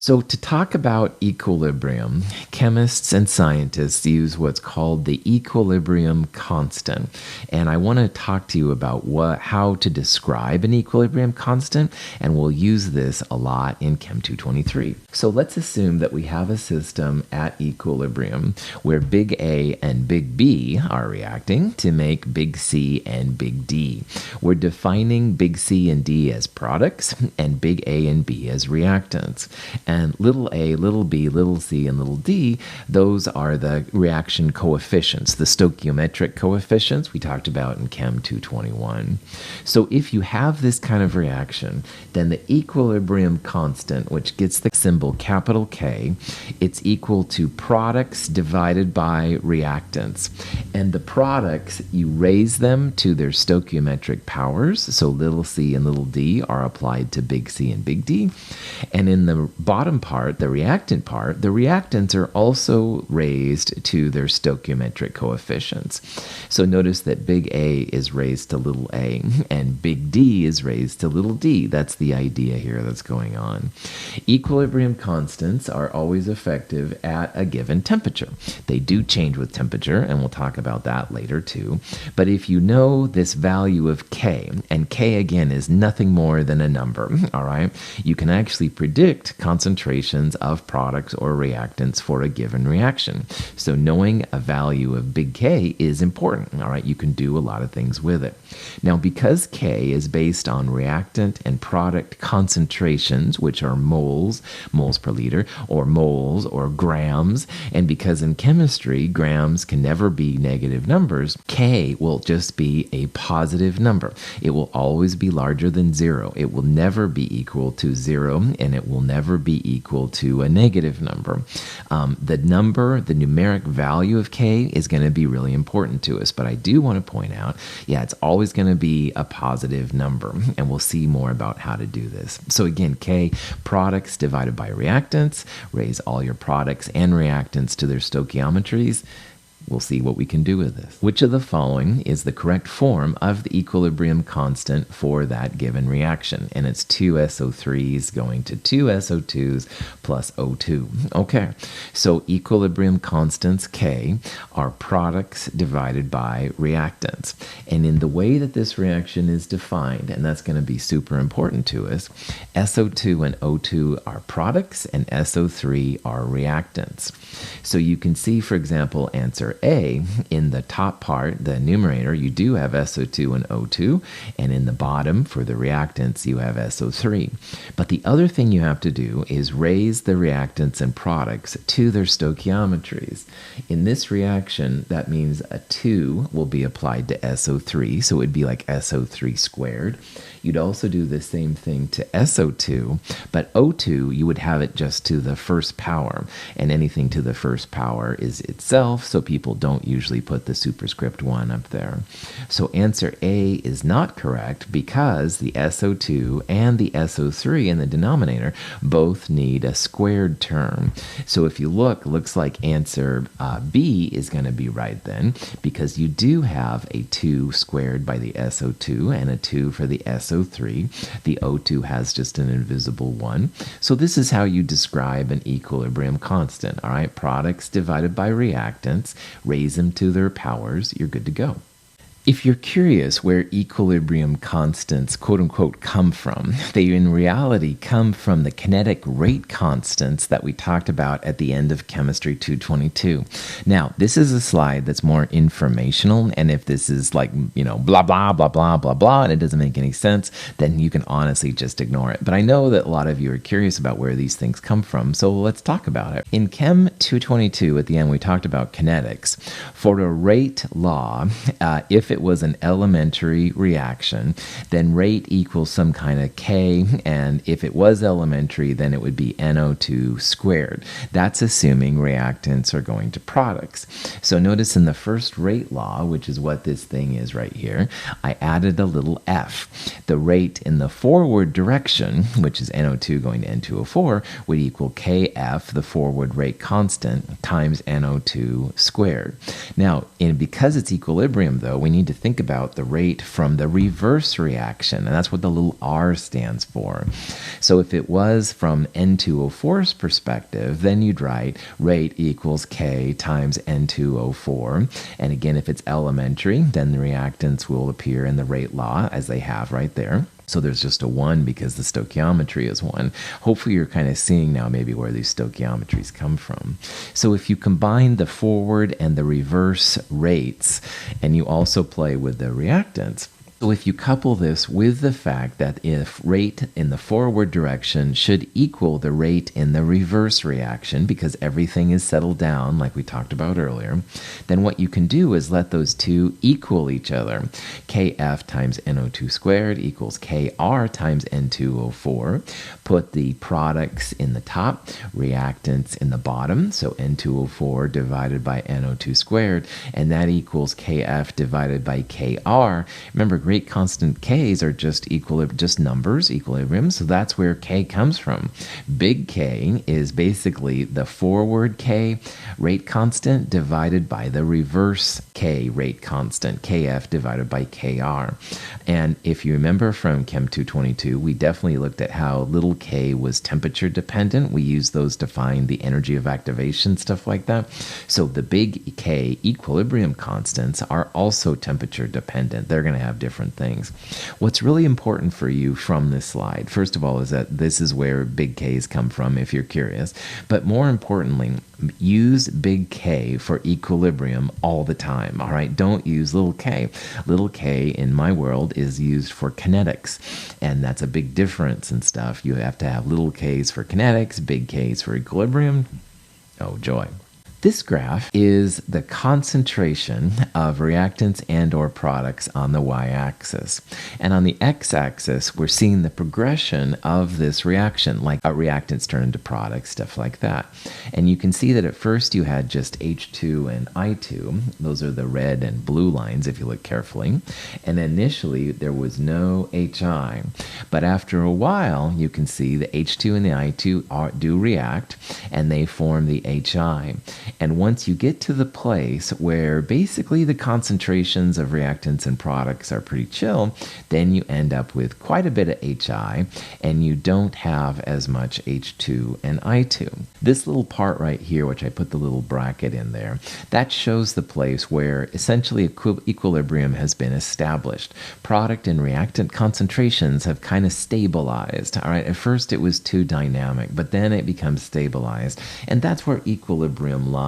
So to talk about equilibrium, chemists and scientists use what's called the equilibrium constant. And I want to talk to you about how to describe an equilibrium constant, and we'll use this a lot in Chem 223. So let's assume that we have a system at equilibrium where big A and big B are reacting to make big C and big D. We're defining big C and D as products and big A and B as reactants. And little a, little b, little c, and little d, those are the reaction coefficients, the stoichiometric coefficients we talked about in Chem 221. So if you have this kind of reaction, then the equilibrium constant, which gets the symbol capital K, it's equal to products divided by reactants. And the products, you raise them to their stoichiometric powers, so little c and little d are applied to big C and big D. And in the bottom part, the reactant part, the reactants are also raised to their stoichiometric coefficients. So notice that big A is raised to little a, and big D is raised to little d. That's the idea here that's going on. Equilibrium constants are always effective at a given temperature. They do change with temperature, and we'll talk about that later too. But if you know this value of K, and K again is nothing more than a number, all right, you can actually predict concentrations of products or reactants for a given reaction. So knowing a value of big K is important, all right? You can do a lot of things with it. Now, because K is based on reactant and product concentrations, which are moles per liter, or moles or grams, and because in chemistry, grams can never be negative numbers, K will just be a positive number. It will always be larger than zero. It will never be equal to zero, and it will never be equal to a negative number. The numeric value of K is going to be really important to us, but I do want to point out, it's always going to be a positive number, and we'll see more about how to do this. So again, K, products divided by reactants, raise all your products and reactants to their stoichiometries. We'll see what we can do with this. Which of the following is the correct form of the equilibrium constant for that given reaction? And it's 2 SO3s going to 2 SO2s plus O2. Okay, so equilibrium constants K are products divided by reactants. And in the way that this reaction is defined, and that's going to be super important to us, SO2 and O2 are products and SO3 are reactants. So you can see, for example, answer A, in the top part, the numerator, you do have SO2 and O2, and in the bottom, for the reactants, you have SO3. But the other thing you have to do is raise the reactants and products to their stoichiometries. In this reaction, that means a 2 will be applied to SO3, so it would be like SO3 squared. You'd also do the same thing to SO2, but O2, you would have it just to the first power, and anything to the first power is itself, so people don't usually put the superscript 1 up there. So answer A is not correct because the SO2 and the SO3 in the denominator both need a squared term. So if you look, looks like answer B is going to be right then, because you do have a 2 squared by the SO2 and a 2 for the SO3. The O2 has just an invisible 1. So this is how you describe an equilibrium constant, all right? Products divided by reactants, raise them to their powers, you're good to go. If you're curious where equilibrium constants, quote unquote, come from, they in reality come from the kinetic rate constants that we talked about at the end of Chemistry 222. Now, this is a slide that's more informational, and if this is like, blah, blah, blah, blah, blah, blah, and it doesn't make any sense, then you can honestly just ignore it. But I know that a lot of you are curious about where these things come from, so let's talk about it. In Chem 222, at the end, we talked about kinetics. For a rate law, if it was an elementary reaction, then rate equals some kind of K, and if it was elementary, then it would be NO2 squared. That's assuming reactants are going to products. So notice in the first rate law, which is what this thing is right here, I added a little f. The rate in the forward direction, which is NO2 going to N2O4, would equal Kf, the forward rate constant, times NO2 squared. Now, because it's equilibrium, though, we need need to think about the rate from the reverse reaction, and that's what the little r stands for. So if it was from N2O4's perspective, then you'd write rate equals K times N2O4. And again, if it's elementary, then the reactants will appear in the rate law as they have right there. So there's just a 1 because the stoichiometry is 1. Hopefully you're kind of seeing now maybe where these stoichiometries come from. So if you combine the forward and the reverse rates, and you also play with the reactants, so if you couple this with the fact that if rate in the forward direction should equal the rate in the reverse reaction, because everything is settled down like we talked about earlier, then what you can do is let those two equal each other. Kf times NO2 squared equals Kr times N2O4. Put the products in the top, reactants in the bottom, so N2O4 divided by NO2 squared, and that equals Kf divided by Kr. Remember, rate constant K's are just numbers, equilibrium, so that's where K comes from. Big K is basically the forward K rate constant divided by the reverse K rate constant, Kf divided by Kr. And if you remember from Chem 222, we definitely looked at how little k was temperature dependent. We used those to find the energy of activation, stuff like that. So the big K equilibrium constants are also temperature dependent. They're going to have different things. What's really important for you from this slide, first of all, is that this is where big K's come from if you're curious. But more importantly, use big K for equilibrium all the time, all right? Don't use little k. Little k in my world is used for kinetics, and that's a big difference and stuff. You have to have little k's for kinetics, big K's for equilibrium. Oh, joy. This graph is the concentration of reactants and or products on the y-axis. And on the x-axis, we're seeing the progression of this reaction, like reactants turn into products, stuff like that. And you can see that at first you had just H2 and I2. Those are the red and blue lines if you look carefully. And initially there was no HI. But after a while, you can see the H2 and the I2 do react, and they form the HI. And once you get to the place where basically the concentrations of reactants and products are pretty chill, then you end up with quite a bit of HI, and you don't have as much H2 and I2. This little part right here, which I put the little bracket in there, that shows the place where essentially equilibrium has been established. Product and reactant concentrations have kind of stabilized. All right, at first it was too dynamic, but then it becomes stabilized, and that's where equilibrium lies.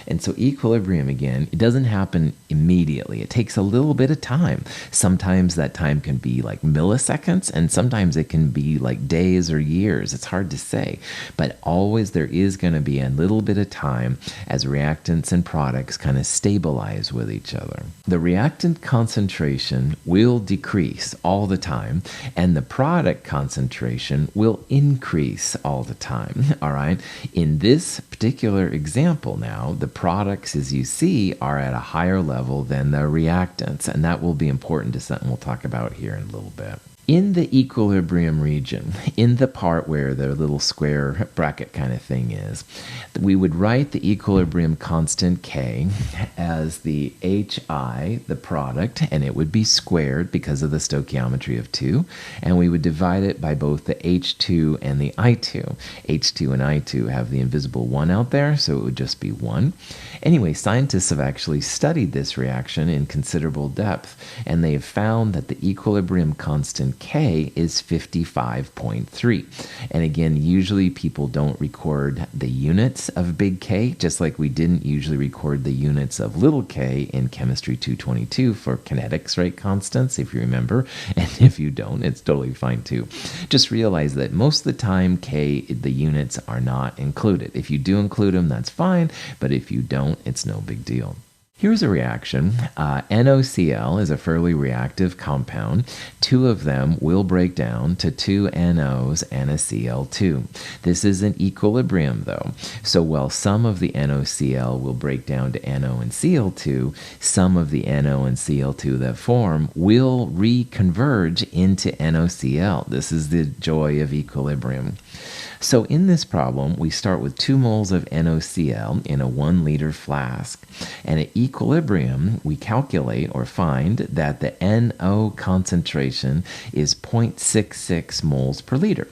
And so equilibrium, again, it doesn't happen immediately. It takes a little bit of time. Sometimes that time can be like milliseconds, and sometimes it can be like days or years. It's hard to say. But always there is going to be a little bit of time as reactants and products kind of stabilize with each other. The reactant concentration will decrease all the time, and the product concentration will increase all the time. All right. In this particular example now, the products, as you see, are at a higher level than the reactants, and that will be important to something we'll talk about here in a little bit. In the equilibrium region, in the part where the little square bracket kind of thing is, we would write the equilibrium constant K as the HI, the product, and it would be squared because of the stoichiometry of 2, and we would divide it by both the H2 and the I2. H2 and I2 have the invisible 1 out there, so it would just be 1. Anyway, scientists have actually studied this reaction in considerable depth, and they have found that the equilibrium constant K is 55.3. And again, usually people don't record the units of big K, just like we didn't usually record the units of little k in Chemistry 222 for kinetics rate constants, if you remember. And if you don't, it's totally fine too. Just realize that most of the time K, the units are not included. If you do include them, that's fine, but if you don't, it's no big deal. Here's a reaction. NOCl is a fairly reactive compound. 2 of them will break down to 2 NOs and a Cl2. This is an equilibrium though. So while some of the NOCl will break down to NO and Cl2, some of the NO and Cl2 that form will reconverge into NOCl. This is the joy of equilibrium. So in this problem, we start with 2 moles of NaCl in a 1-liter flask. And at equilibrium, we calculate or find that the NO concentration is 0.66 moles per liter.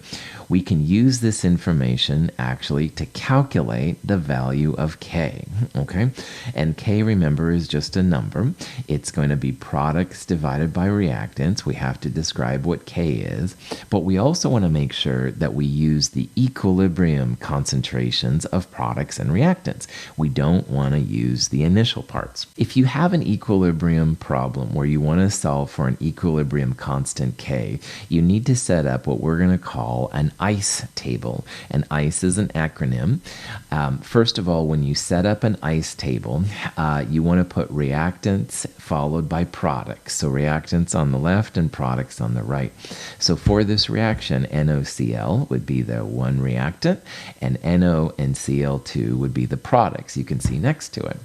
We can use this information actually to calculate the value of K, okay? And K, remember, is just a number. It's going to be products divided by reactants. We have to describe what K is, but we also want to make sure that we use the equilibrium concentrations of products and reactants. We don't want to use the initial parts. If you have an equilibrium problem where you want to solve for an equilibrium constant K, you need to set up what we're going to call an ICE table. And ICE is an acronym. First of all, when you set up an ICE table, you want to put reactants followed by products. So reactants on the left and products on the right. So for this reaction, NaCl would be the one reactant, and NO and Cl2 would be the products you can see next to it.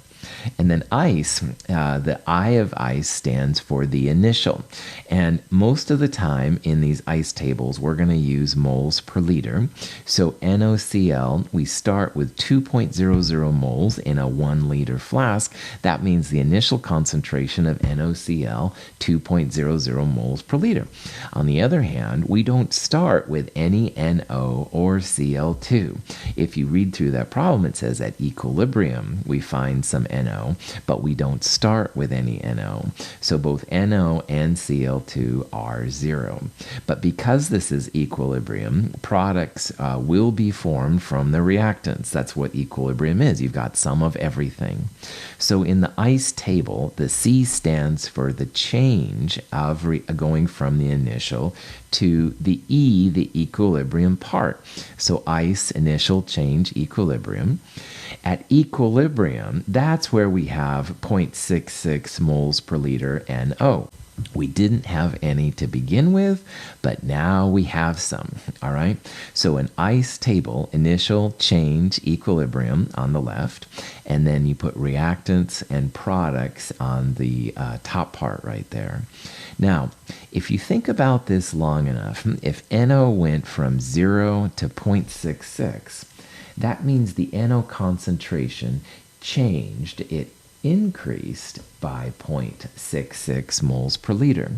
And then ICE, the I of ICE stands for the initial. And most of the time in these ICE tables, we're going to use moles per liter. So NaCl, we start with 2.00 moles in a 1-liter flask. That means the initial concentration of NaCl, 2.00 moles per liter. On the other hand, we don't start with any NO or Cl2. If you read through that problem, it says at equilibrium, we find some NO, but we don't start with any NO. So both NO and Cl2 are 0. But because this is equilibrium, products will be formed from the reactants. That's what equilibrium is. You've got some of everything. So in the ICE table, the C stands for the change of going from the initial to the E, the equilibrium part. So ICE, initial, change, equilibrium. At equilibrium, that's where we have 0.66 moles per liter NO. We didn't have any to begin with, but now we have some, all right? So an ICE table, initial, change, equilibrium on the left, and then you put reactants and products on the top part right there. Now, if you think about this long enough, if NO went from 0 to 0.66, that means the NO concentration changed. It increased by 0.66 moles per liter.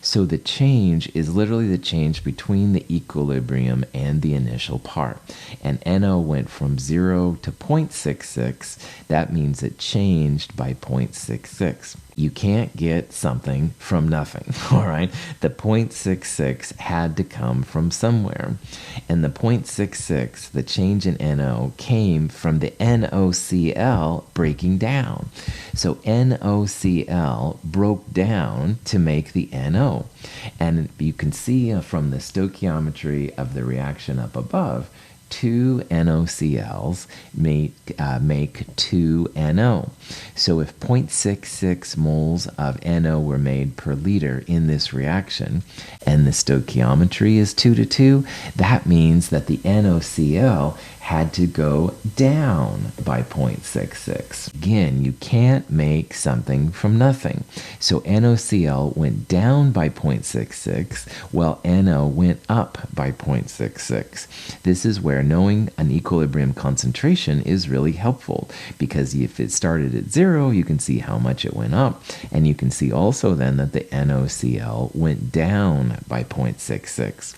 So the change is literally the change between the equilibrium and the initial part. And NO went from 0 to 0.66. That means it changed by 0.66. You can't get something from nothing, all right? The 0.66 had to come from somewhere. And the 0.66, the change in NO, came from the NaCl breaking down. So NaCl broke down to make the NO. And you can see from the stoichiometry of the reaction up above, 2 NaCl's make 2 NO. So if 0.66 moles of NO were made per liter in this reaction, and the stoichiometry is 2 to 2, that means that the NaCl had to go down by 0.66. Again, you can't make something from nothing. So NaCl went down by 0.66, while NO went up by 0.66. This is where knowing an equilibrium concentration is really helpful, because if it started at 0, you can see how much it went up, and you can see also then that the NaCl went down by 0.66.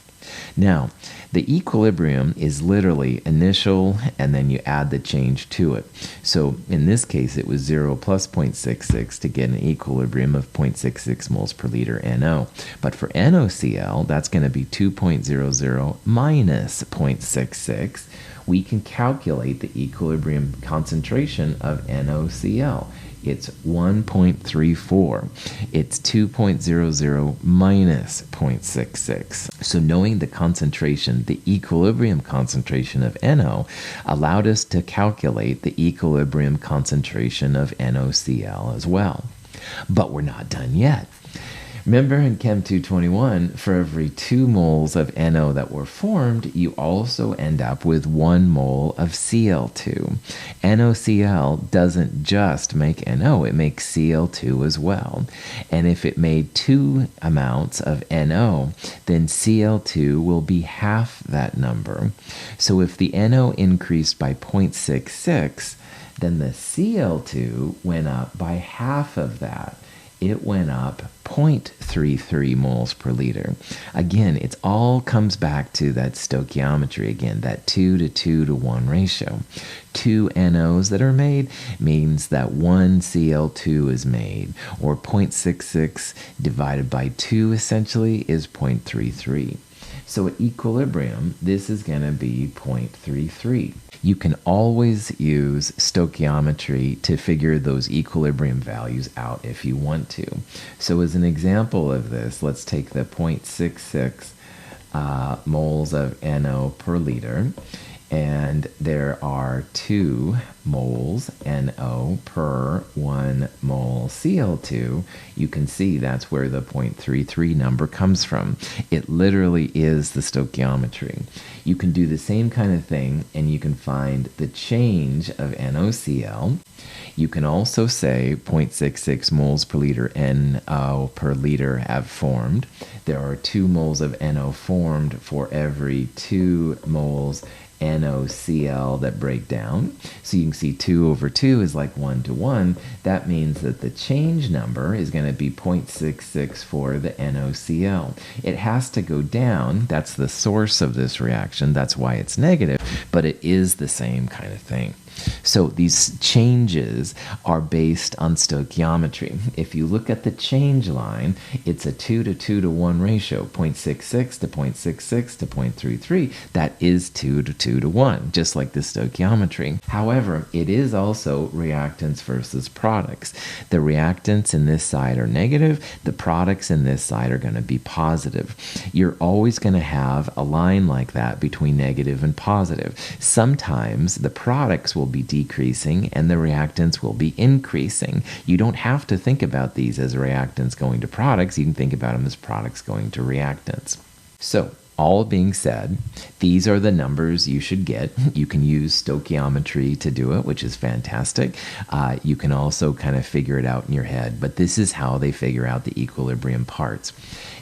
Now, the equilibrium is literally initial, and then you add the change to it. So in this case, it was 0 plus 0.66 to get an equilibrium of 0.66 moles per liter NO. But for NaCl, that's going to be 2.00 minus 0.66. We can calculate the equilibrium concentration of NaCl. It's 1.34. It's 2.00 minus 0.66. So knowing the concentration, the equilibrium concentration of NO, allowed us to calculate the equilibrium concentration of NaCl as well. But we're not done yet. Remember in Chem 221, for every 2 moles of NO that were formed, you also end up with 1 mole of Cl2. NaCl doesn't just make NO, it makes Cl2 as well. And if it made 2 amounts of NO, then Cl2 will be half that number. So if the NO increased by 0.66, then the Cl2 went up by half of that. It went up 0.33 moles per liter. Again, it all comes back to that stoichiometry again, that 2 to 2 to 1 ratio. 2 NOs that are made means that 1 Cl2 is made, or 0.66 divided by 2 essentially is 0.33. So at equilibrium, this is going to be 0.33. You can always use stoichiometry to figure those equilibrium values out if you want to. So as an example of this, let's take the 0.66 moles of NO per liter, and there are 2 moles NO per 1 mole Cl2. You can see that's where the 0.33 number comes from. It literally is the stoichiometry. You can do the same kind of thing, and you can find the change of NaCl. You can also say 0.66 moles per liter NO per liter have formed. There are 2 moles of NO formed for every 2 moles NaCl that break down. So you can see 2 over 2 is like 1 to 1. That means that the change number is going to be 0.66 for the NaCl. It has to go down. That's the source of this reaction. That's why it's negative, but it is the same kind of thing. So these changes are based on stoichiometry. If you look at the change line, it's a 2 to 2 to 1 ratio, 0.66 to 0.66 to 0.33. That is 2 to 2 to 1, just like the stoichiometry. However, it is also reactants versus products. The reactants in this side are negative. The products in this side are going to be positive. You're always going to have a line like that between negative and positive. Sometimes the products will be decreasing and the reactants will be increasing. You don't have to think about these as reactants going to products. You can think about them as products going to reactants. So, all being said, these are the numbers you should get. You can use stoichiometry to do it, which is fantastic. You can also kind of figure it out in your head, but this is how they figure out the equilibrium parts.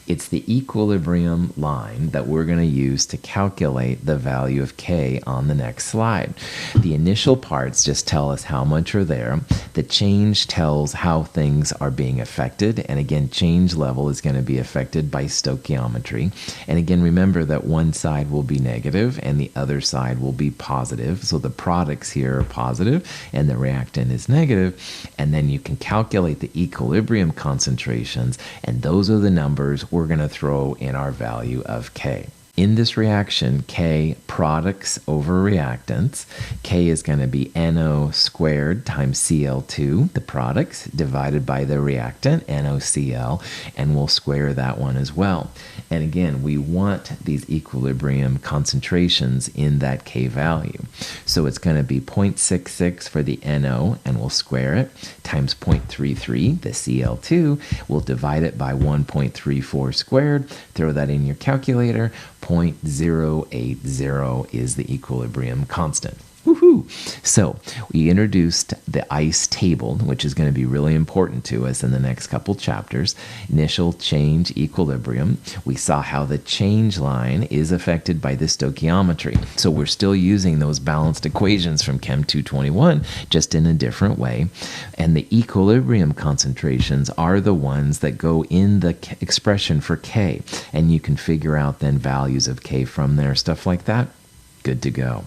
It's the equilibrium line that we're going to use to calculate the value of K on the next slide. The initial parts just tell us how much are there. The change tells how things are being affected. And again, change level is going to be affected by stoichiometry. And again, remember that one side will be negative and the other side will be positive. So the products here are positive and the reactant is negative. And then you can calculate the equilibrium concentrations, and those are the numbers we're going to throw in our value of K. In this reaction, K, products over reactants, K is going to be NO squared times Cl2, the products, divided by the reactant, NoCl, and we'll square that one as well. And again, we want these equilibrium concentrations in that K value. So it's going to be 0.66 for the NO, and we'll square it, times 0.33, the Cl2. We'll divide it by 1.34 squared. Throw that in your calculator. 0.080 is the equilibrium constant. Woohoo! So we introduced the ICE table, which is going to be really important to us in the next couple chapters. Initial change equilibrium. We saw how the change line is affected by the stoichiometry. So we're still using those balanced equations from Chem 221, just in a different way. And the equilibrium concentrations are the ones that go in the expression for K. And you can figure out then values of K from there, stuff like that. Good to go.